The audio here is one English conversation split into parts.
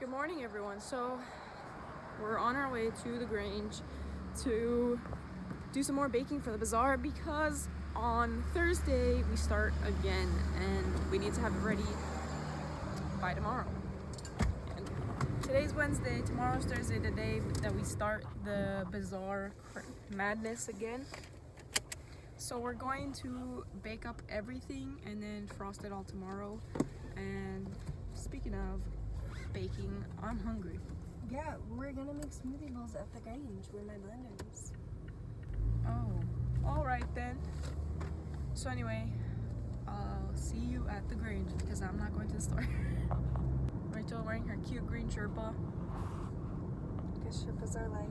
Good morning, everyone. So we're on our way to the Grange to do some more baking for the bazaar because on Thursday we start again and we need to have it ready by tomorrow. And today's Wednesday, tomorrow's Thursday, the day that we start the bazaar madness again. So we're going to bake up everything and then frost it all tomorrow. And speaking of baking, I'm hungry. Yeah, we're gonna make smoothie bowls at the Grange with my blenders. Oh, all right then. So anyway, I'll see you at the Grange because I'm not going to the store. Rachel wearing her cute green sherpa. Because Sherpas are life.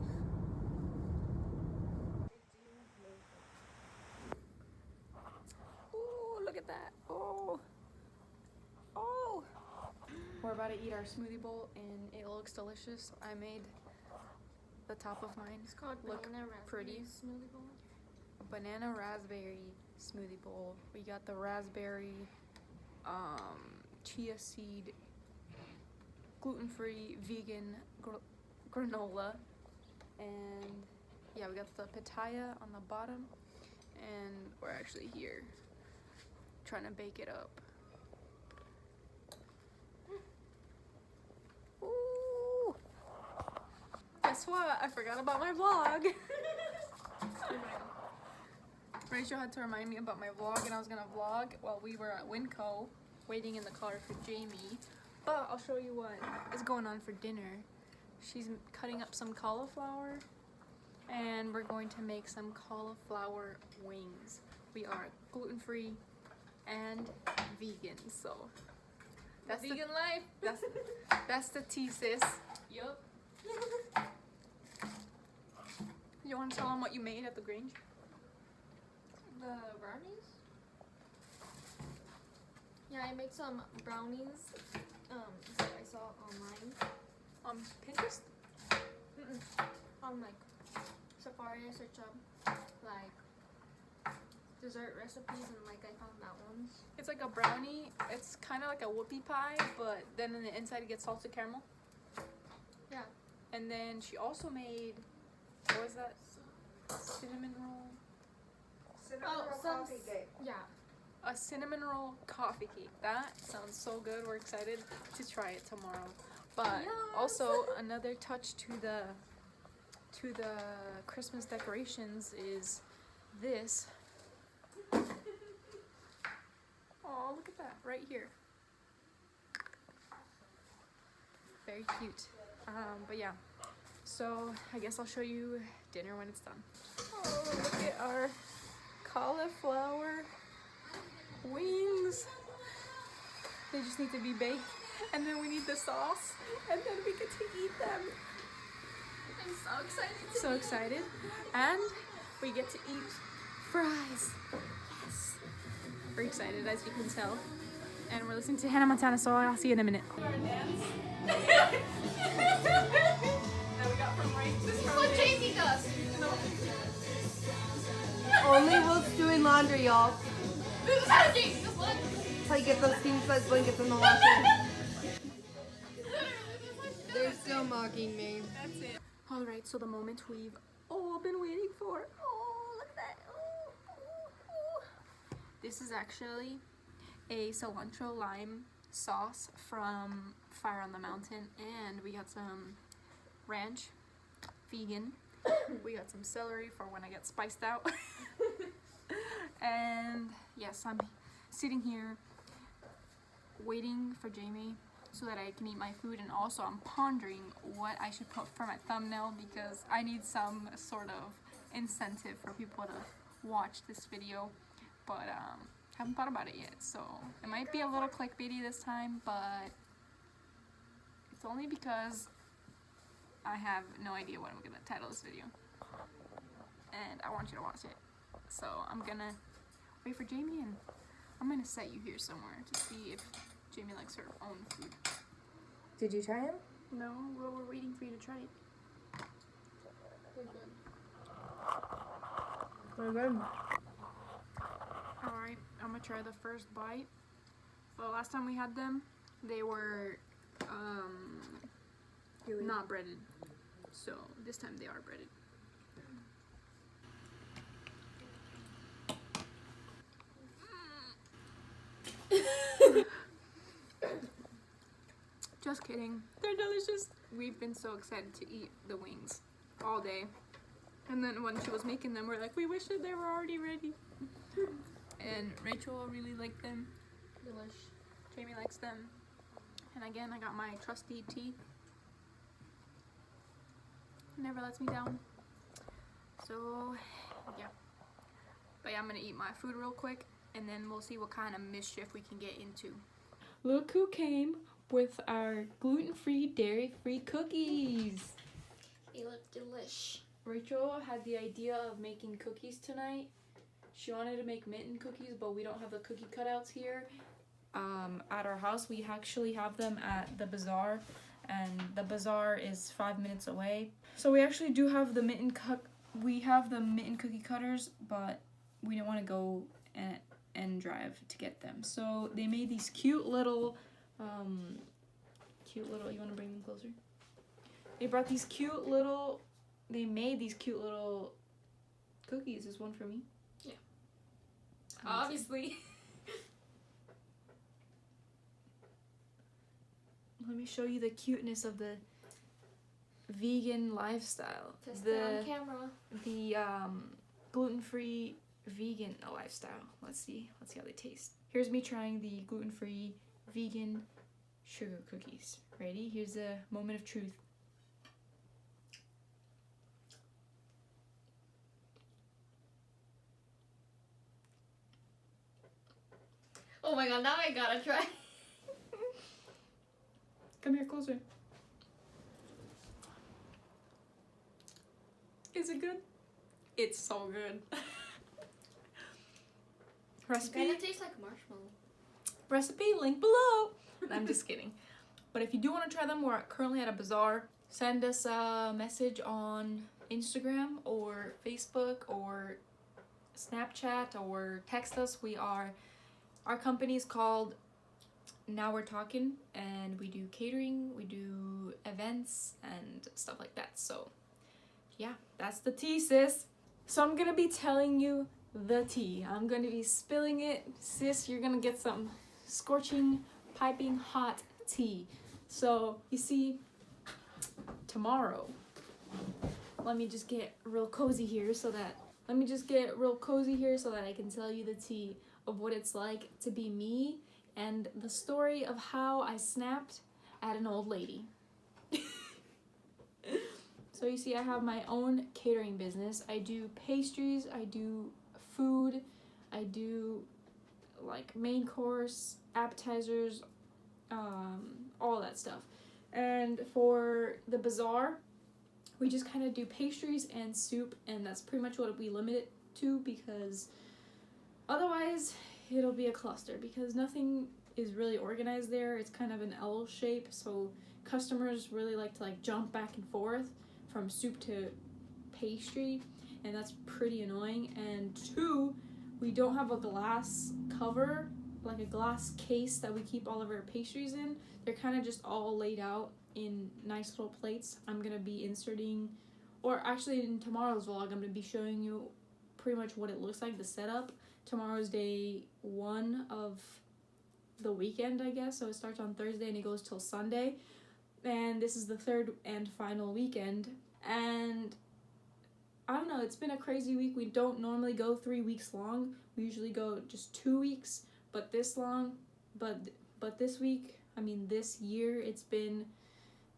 Oh, look at that. Oh. Oh. We're about to eat our smoothie bowl and it looks delicious. I made the top of mine look pretty. Smoothie bowl. A banana raspberry smoothie bowl. We got the raspberry chia seed gluten-free vegan granola, and yeah, we got the pitaya on the bottom, and we're actually here trying to bake it up. Ooh! Guess what? I forgot about my vlog. Rachel had to remind me about my vlog, and I was gonna vlog while we were at Winco waiting in the car for Jamie. But I'll show you what is going on for dinner. She's cutting up some cauliflower and we're going to make some cauliflower wings. We are gluten-free and vegan, so that's vegan life. That's the tea, sis. Yup. You want to tell them what you made at the Grange? The brownies? Yeah, I made some brownies that I saw online. On Pinterest? On like Safari, I searched up like dessert recipes and like I found that ones. It's like a brownie. It's kind of like a whoopie pie, but then in the inside it gets salted caramel. Yeah. And then she also made, what was that? Cinnamon roll? Cinnamon roll coffee cake. Yeah. A cinnamon roll coffee cake. That sounds so good. We're excited to try it tomorrow. But Yes. also another touch to the Christmas decorations is this. Oh, look at that right here. Very cute. But yeah. So I guess I'll show you dinner when it's done. Oh, look at our cauliflower wings. They just need to be baked, and then we need the sauce, and then we get to eat them. I'm so excited. So excited. And we get to eat fries. Yes. We're excited, as you can tell. And we're listening to Hannah Montana, so I'll see you in a minute. This is what Jamie does. Only whilst doing laundry, y'all. This is how Jamie does what? That's how you get those king size blankets in the washer. They're still mocking me. That's it. Alright, so the moment we've all been waiting for. Oh, look at that. Oh. This is actually a cilantro lime sauce from Fire on the Mountain, and we got some ranch, vegan. We got some celery for when I get spiced out. And yes, I'm sitting here waiting for Jamie so that I can eat my food, and also I'm pondering what I should put for my thumbnail because I need some sort of incentive for people to watch this video, but haven't thought about it yet. So it might be a little clickbaity this time, but it's only because I have no idea what I'm gonna title this video, and I want you to watch it. So I'm gonna wait for Jamie, and I'm gonna set you here somewhere to see if Jamie likes her own food. Did you try him? No, well, we're waiting for you to try it. We're good. We're good. Alright, I'm gonna try the first bite. The last time we had them, they were not breaded. So this time they are breaded. Just kidding. They're delicious. We've been so excited to eat the wings all day. And then when she was making them, we're like, we wish that they were already ready. And Rachel really liked them. Delish. Jamie likes them. And again, I got my trusty tea. Never lets me down. So, yeah. But yeah, I'm gonna eat my food real quick, and then we'll see what kind of mischief we can get into. Look who came with our gluten-free, dairy-free cookies. They look delish. Rachel had the idea of making cookies tonight. She wanted to make mitten cookies, but we don't have the cookie cutouts here. At our house, we actually have them at the bazaar, and the bazaar is 5 minutes away. So we actually do have the mitten cookie cutters, but we didn't want to go and drive to get them. So they made these cute little, you want to bring them closer? They made these cute little cookies. Is one for me? Yeah. Obviously. Let me show you the cuteness of the vegan lifestyle. Test it on camera. The gluten-free vegan lifestyle. Let's see how they taste. Here's me trying the gluten-free vegan sugar cookies. Ready? Here's a moment of truth. Oh my god, now I gotta try. Come here closer. Is it good? It's so good. Recipe? It kind of tastes like marshmallow. Recipe link below. I'm just kidding. But if you do want to try them, we're currently at a bazaar. Send us a message on Instagram or Facebook or Snapchat or text us. Our company is called Now We're Talking, and we do catering, we do events and stuff like that. So yeah, that's the tea, sis. So I'm gonna be telling you the tea. I'm gonna be spilling it. Sis, you're gonna get some scorching, piping hot tea. So you see, tomorrow, let me just get real cozy here so that I can tell you the tea of what it's like to be me and the story of how I snapped at an old lady. So you see, I have my own catering business. I do pastries, I do food, I do like main course, appetizers, all that stuff. And for the bazaar, we just kind of do pastries and soup, and that's pretty much what we limit it to, because otherwise it'll be a cluster, because nothing is really organized there. It's kind of an L shape, so customers really like to jump back and forth from soup to pastry, and that's pretty annoying. And two, we don't have a glass cover, like a glass case that we keep all of our pastries in. They're kind of just all laid out in nice little plates. I'm gonna be inserting, or actually in tomorrow's vlog, I'm gonna be showing you pretty much what it looks like, the setup. Tomorrow's day 1 of the weekend, I guess, so it starts on Thursday and it goes till Sunday, and this is the 3rd and final weekend. And I don't know, it's been a crazy week. We don't normally go 3 weeks long. We usually go just 2 weeks, but this this week, this year, it's been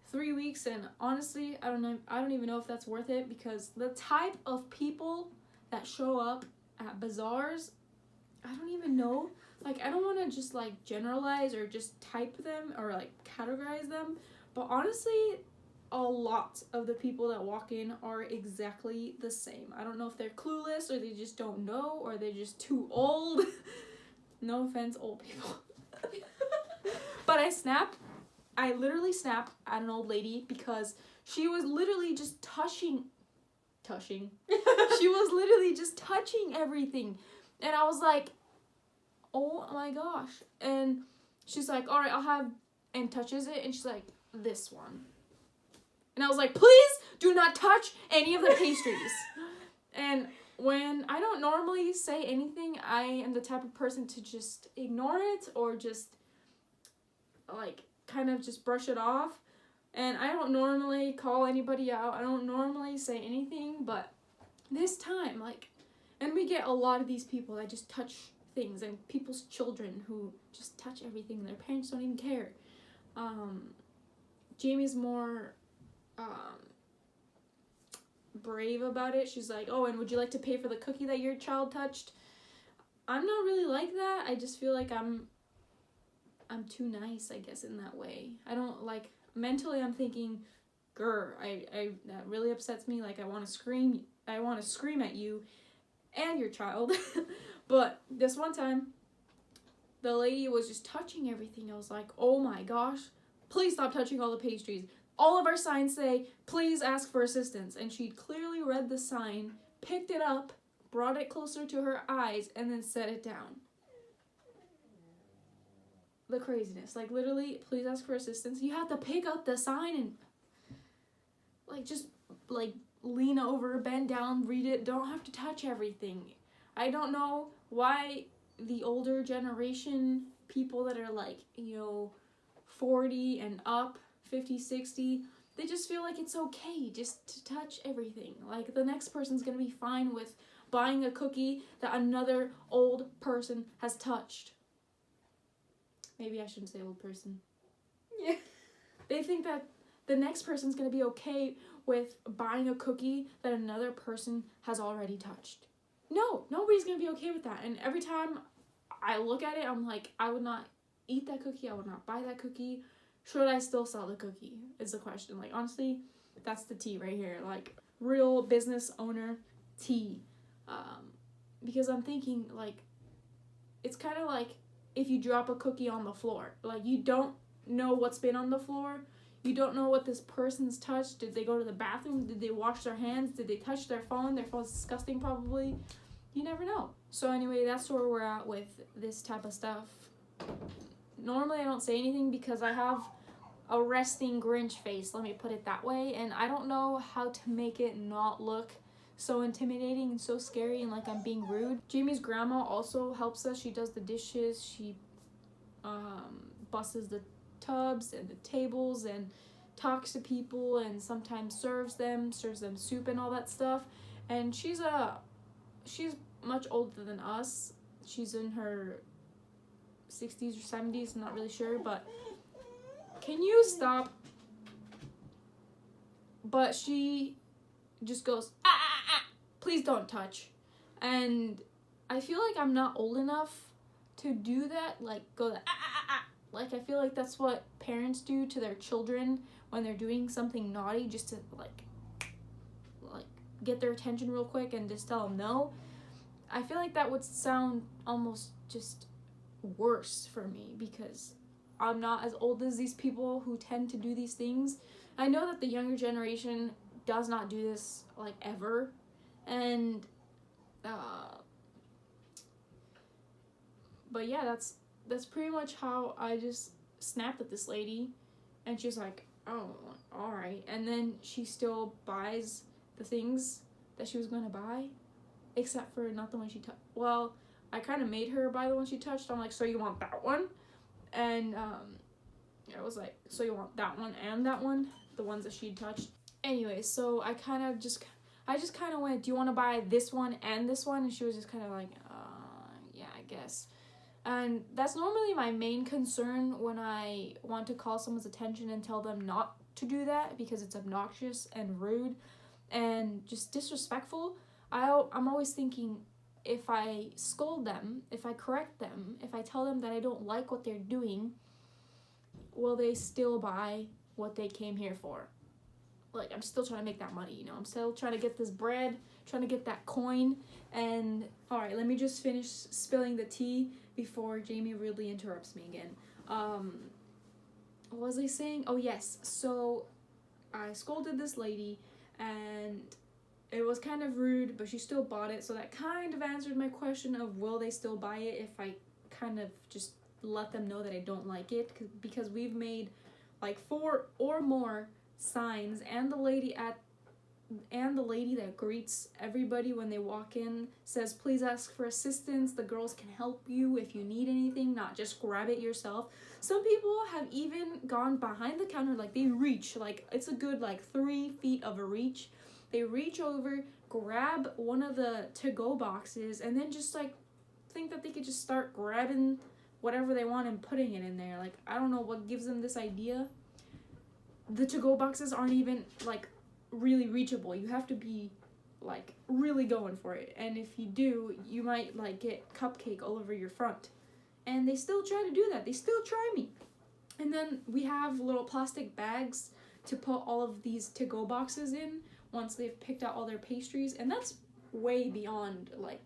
3 weeks, and honestly, I don't even know if that's worth it, because the type of people that show up at bazaars, I don't even know. I don't want to just generalize or just type them or categorize them, but honestly, a lot of the people that walk in are exactly the same. I don't know if they're clueless, or they just don't know, or they're just too old. No offense, old people. But I literally snapped at an old lady because she was literally just touching. She was literally just touching everything. And I was like, oh my gosh. And she's like, all right, I'll have, and touches it, and she's like, this one. And I was like, please do not touch any of the pastries. And when I don't normally say anything, I am the type of person to just ignore it or just, like, kind of just brush it off. And I don't normally call anybody out. I don't normally say anything, but this time, like, and we get a lot of these people that just touch things, and people's children who just touch everything, and their parents don't even care. Jamie's more, brave about it. She's like, oh, and would you like to pay for the cookie that your child touched? I'm not really like that. I just feel like I'm too nice, I guess, in that way. I don't, like, mentally I'm thinking, grr, I that really upsets me. Like, I want to scream at you and your child. But this one time, the lady was just touching everything. I was like, oh my gosh, please stop touching all the pastries. All of our signs say, please ask for assistance. And she'd clearly read the sign, picked it up, brought it closer to her eyes, and then set it down. The craziness. Like, literally, please ask for assistance. You have to pick up the sign and, like, just, like, lean over, bend down, read it. Don't have to touch everything. I don't know why the older generation, people that are, like, 40 and up, 50, 60, they just feel like it's okay just to touch everything. Like, the next person's gonna be fine with buying a cookie that another old person has touched. Maybe I shouldn't say old person. Yeah. They think that the next person's gonna be okay with buying a cookie that another person has already touched. No, nobody's gonna be okay with that. And every time I look at it, I'm like, I would not eat that cookie. I would not buy that cookie. Should I still sell the cookie? Is the question. Like, honestly, that's the tea right here. Like, real business owner tea. Because I'm thinking, like, it's kind of like if you drop a cookie on the floor. Like, you don't know what's been on the floor. You don't know what this person's touched. Did they go to the bathroom? Did they wash their hands? Did they touch their phone? Their phone's disgusting, probably. You never know. So anyway, that's where we're at with this type of stuff. Normally, I don't say anything because I have a resting Grinch face, let me put it that way, and I don't know how to make it not look so intimidating and so scary and like I'm being rude. Jamie's grandma also helps us. She does the dishes. She busses the tubs and the tables and talks to people and sometimes serves them soup and all that stuff. And she's much older than us. She's in her 60s or 70s, I'm not really sure, but can you stop? But she just goes, please don't touch. And I feel like I'm not old enough to do that, like go like I feel like that's what parents do to their children when they're doing something naughty, just to like get their attention real quick and just tell them no. I feel like that would sound almost just worse for me because I'm not as old as these people who tend to do these things. I know that the younger generation does not do this like ever, and but yeah, that's pretty much how I just snapped at this lady, and she's like, oh, all right, and then she still buys the things that she was gonna buy, except for not the one she touched. Well, I kind of made her buy the one she touched. I'm like, so you want that one? And I was like, so you want that one and that one? The ones that she touched. Anyway, so I just kind of went, do you want to buy this one and this one? And she was just kind of like, yeah, I guess. And that's normally my main concern when I want to call someone's attention and tell them not to do that because it's obnoxious and rude and just disrespectful. I'm always thinking, if I scold them, if I correct them, if I tell them that I don't like what they're doing, will they still buy what they came here for? Like, I'm still trying to make that money, I'm still trying to get this bread, trying to get that coin. And all right, let me just finish spilling the tea before Jamie rudely interrupts me again. What was I saying? Oh yes, so I scolded this lady and it was kind of rude, but she still bought it. So that kind of answered my question of will they still buy it if I kind of just let them know that I don't like it. Because we've made like 4 or more signs, and the lady that greets everybody when they walk in says, please ask for assistance. The girls can help you if you need anything, not just grab it yourself. Some people have even gone behind the counter, like they reach, like it's a good like 3 feet of a reach. They reach over, grab one of the to-go boxes, and then just like think that they could just start grabbing whatever they want and putting it in there. Like, I don't know what gives them this idea. The to-go boxes aren't even like really reachable. You have to be like really going for it, and if you do, you might like get cupcake all over your front. And they still try to do that. They still try me. And then we have little plastic bags to put all of these to-go boxes in once they've picked out all their pastries, and that's way beyond like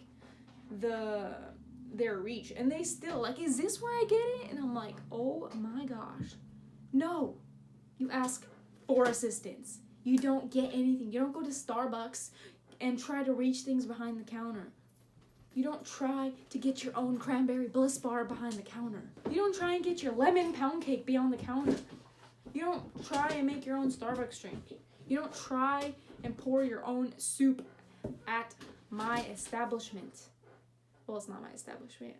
their reach. And they still like, is this where I get it? And I'm like, oh my gosh, no. You ask for assistance. You don't get anything. You don't go to Starbucks and try to reach things behind the counter. You don't try to get your own cranberry bliss bar behind the counter. You don't try and get your lemon pound cake beyond the counter. You don't try and make your own Starbucks drink. You don't try and pour your own soup at my establishment. Well, it's not my establishment,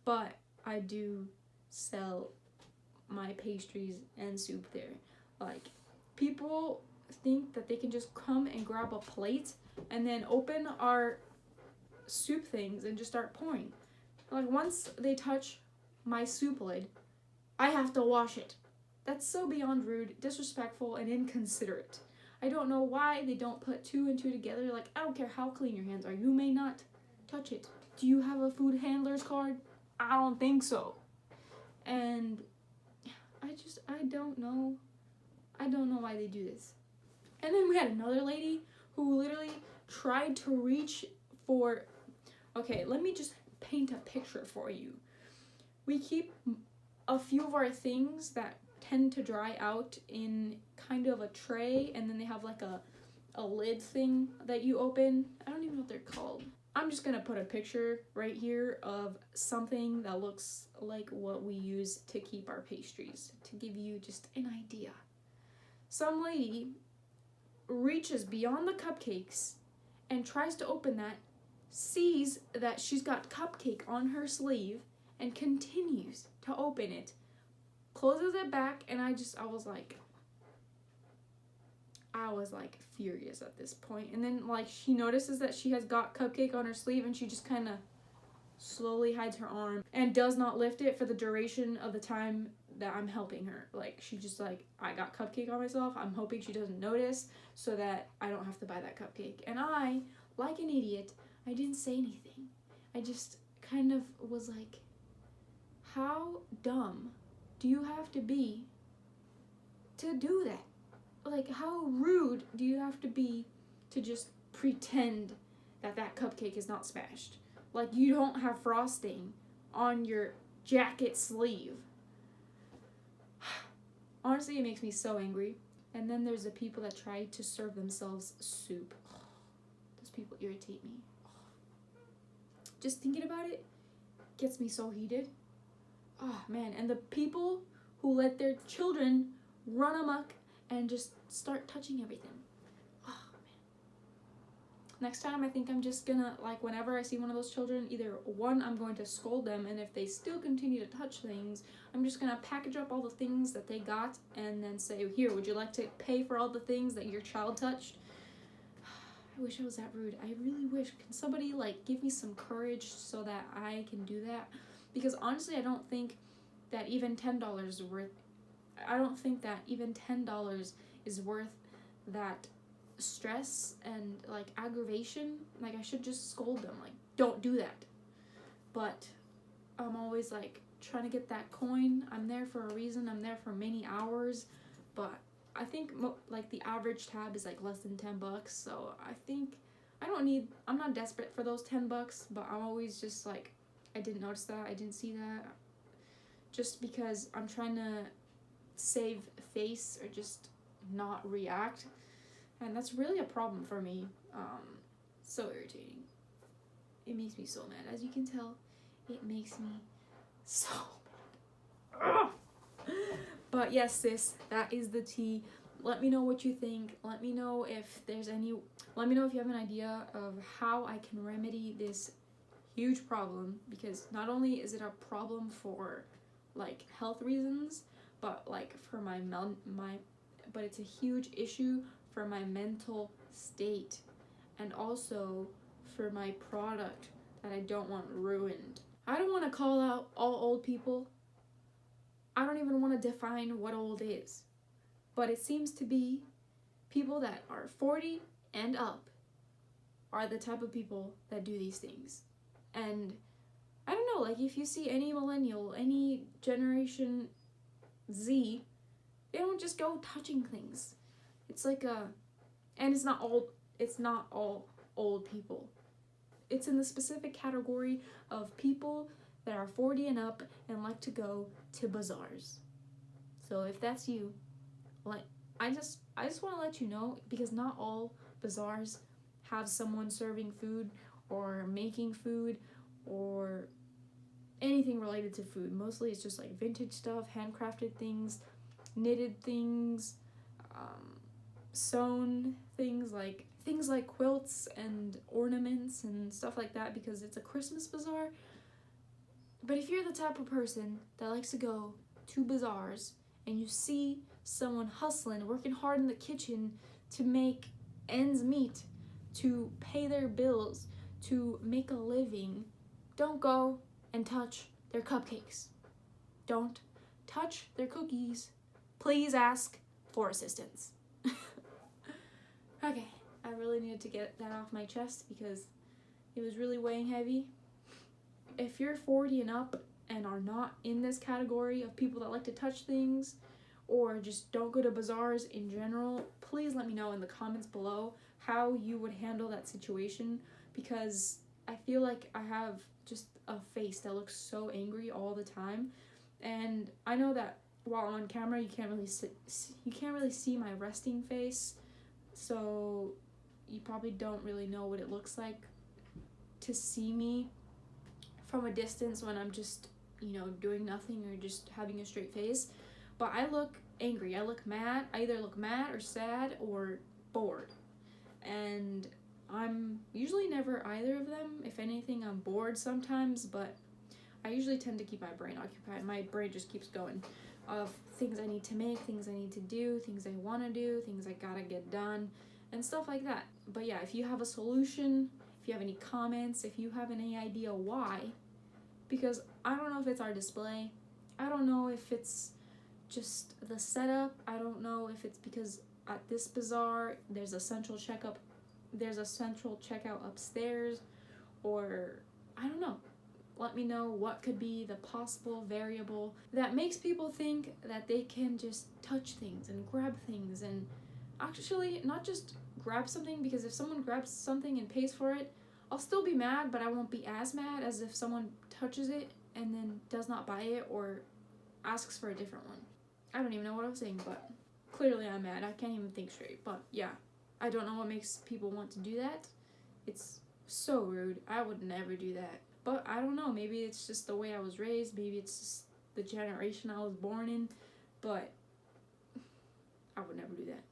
but I do sell my pastries and soup there. Like, people think that they can just come and grab a plate and then open our soup things and just start pouring. Like, once they touch my soup lid, I have to wash it. That's so beyond rude, disrespectful, and inconsiderate. I don't know why they don't put 2 and 2 together. Like, I don't care how clean your hands are, you may not touch it. Do you have a food handler's card? I don't think so. And I don't know. I don't know why they do this. And then we had another lady who literally tried to reach for... Okay, let me just paint a picture for you. We keep a few of our things that tend to dry out in kind of a tray, and then they have like a lid thing that you open. I don't even know what they're called. I'm just gonna put a picture right here of something that looks like what we use to keep our pastries, to give you just an idea. Some lady reaches beyond the cupcakes and tries to open that, sees that she's got cupcake on her sleeve, and continues to open it, closes it back, and I was like furious at this point. And then like she notices that she has got cupcake on her sleeve, and she just kind of slowly hides her arm and does not lift it for the duration of the time that I'm helping her. Like, she just like, I got cupcake on myself, I'm hoping she doesn't notice so that I don't have to buy that cupcake. And I, like an idiot, I didn't say anything. I just kind of was like, how dumb do you have to be to do that? Like, how rude do you have to be to just pretend that that cupcake is not smashed? Like, you don't have frosting on your jacket sleeve. Honestly, it makes me so angry. And then there's the people that try to serve themselves soup. Those people irritate me. Just thinking about it gets me so heated. Oh, man. And the people who let their children run amok and just start touching everything. Oh, man. Next time, I think I'm just gonna, like, whenever I see one of those children, either one, I'm going to scold them, and if they still continue to touch things, I'm just gonna package up all the things that they got and then say, here, would you like to pay for all the things that your child touched? I wish I was that rude. I really wish. Can somebody, like, give me some courage so that I can do that? Because honestly, I don't think that even $10 is worth... I don't think that even $10 is worth that stress and, like, aggravation. Like, I should just scold them, like, don't do that. But I'm always, like, trying to get that coin. I'm there for a reason. I'm there for many hours. But I think, like, the average tab is, like, less than $10. So I think I'm not desperate for those $10, but I'm always just, like, I didn't notice that. I didn't see that. Just because I'm trying to save face or just not react. And that's really a problem for me. So irritating. It makes me so mad. As you can tell, it makes me so mad. Ugh. But yes, sis, that is the tea. let me know what you think. Let me know if there's any, let me know if you have an idea of how I can remedy this huge problem, because not only is it a problem for like health reasons, but like for but it's a huge issue for my mental state, and also for my product that I don't want ruined. I don't want to call out all old people. I don't even want to define what old is. But it seems to be people that are 40 and up are the type of people that do these things. And I don't know, like if you see any millennial, any Generation Z, they don't just go touching things. It's like and it's not all old people. It's in the specific category of people that are 40 and up and like to go to bazaars. So if that's you, like I just want to let you know, because not all bazaars have someone serving food or making food or anything related to food. Mostly it's just like vintage stuff, handcrafted things, knitted things, sewn things like quilts and ornaments and stuff like that, because it's a Christmas bazaar. But if you're the type of person that likes to go to bazaars and you see someone hustling, working hard in the kitchen to make ends meet, to pay their bills, to make a living, don't go and touch their cupcakes. Don't touch their cookies. Please ask for assistance. Okay, I really needed to get that off my chest because it was really weighing heavy. If you're 40 and up and are not in this category of people that like to touch things or just don't go to bazaars in general, please let me know in the comments below how you would handle that situation, because I feel like I have just a face that looks so angry all the time. And I know that while on camera you can't really see my resting face, so you probably don't really know what it looks like to see me from a distance when I'm just, doing nothing or just having a straight face. But I look angry, I look mad, I either look mad or sad or bored. And I'm usually never either of them. If anything, I'm bored sometimes, but I usually tend to keep my brain occupied. My brain just keeps going of things I need to make, things I need to do, things I want to do, things I gotta get done, and stuff like that. But yeah, if you have a solution, if you have any comments, if you have any idea why, because I don't know if it's our display, I don't know if it's just the setup, I don't know if it's because at this bazaar there's a central checkout upstairs, or I don't know. Let me know what could be the possible variable that makes people think that they can just touch things and grab things, and actually not just grab something, because if someone grabs something and pays for it, I'll still be mad, but I won't be as mad as if someone touches it and then does not buy it or asks for a different one. I don't even know what I was saying, but clearly I'm mad. I can't even think straight. But yeah, I don't know what makes people want to do that. It's so rude. I would never do that. But I don't know, maybe it's just the way I was raised, maybe it's just the generation I was born in, but I would never do that.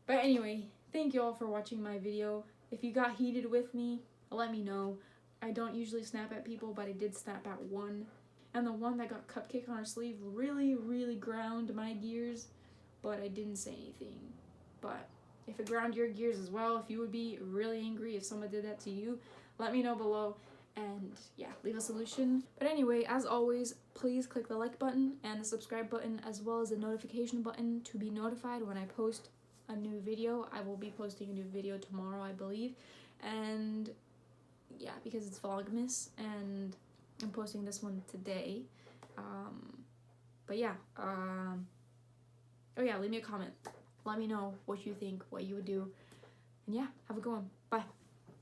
But anyway, thank you all for watching my video. If you got heated with me, let me know. I don't usually snap at people, but I did snap at one. And the one that got cupcake on her sleeve really, really ground my gears, but I didn't say anything. But if it ground your gears as well, if you would be really angry if someone did that to you, let me know below, and yeah, leave a solution. But anyway, as always, please click the like button and the subscribe button, as well as the notification button to be notified when I post a new video. I will be posting a new video tomorrow, I believe, and yeah, because it's vlogmas and I'm posting this one today. But yeah, oh yeah, leave me a comment. Let me know what you think, what you would do, and yeah, have a good one. Bye.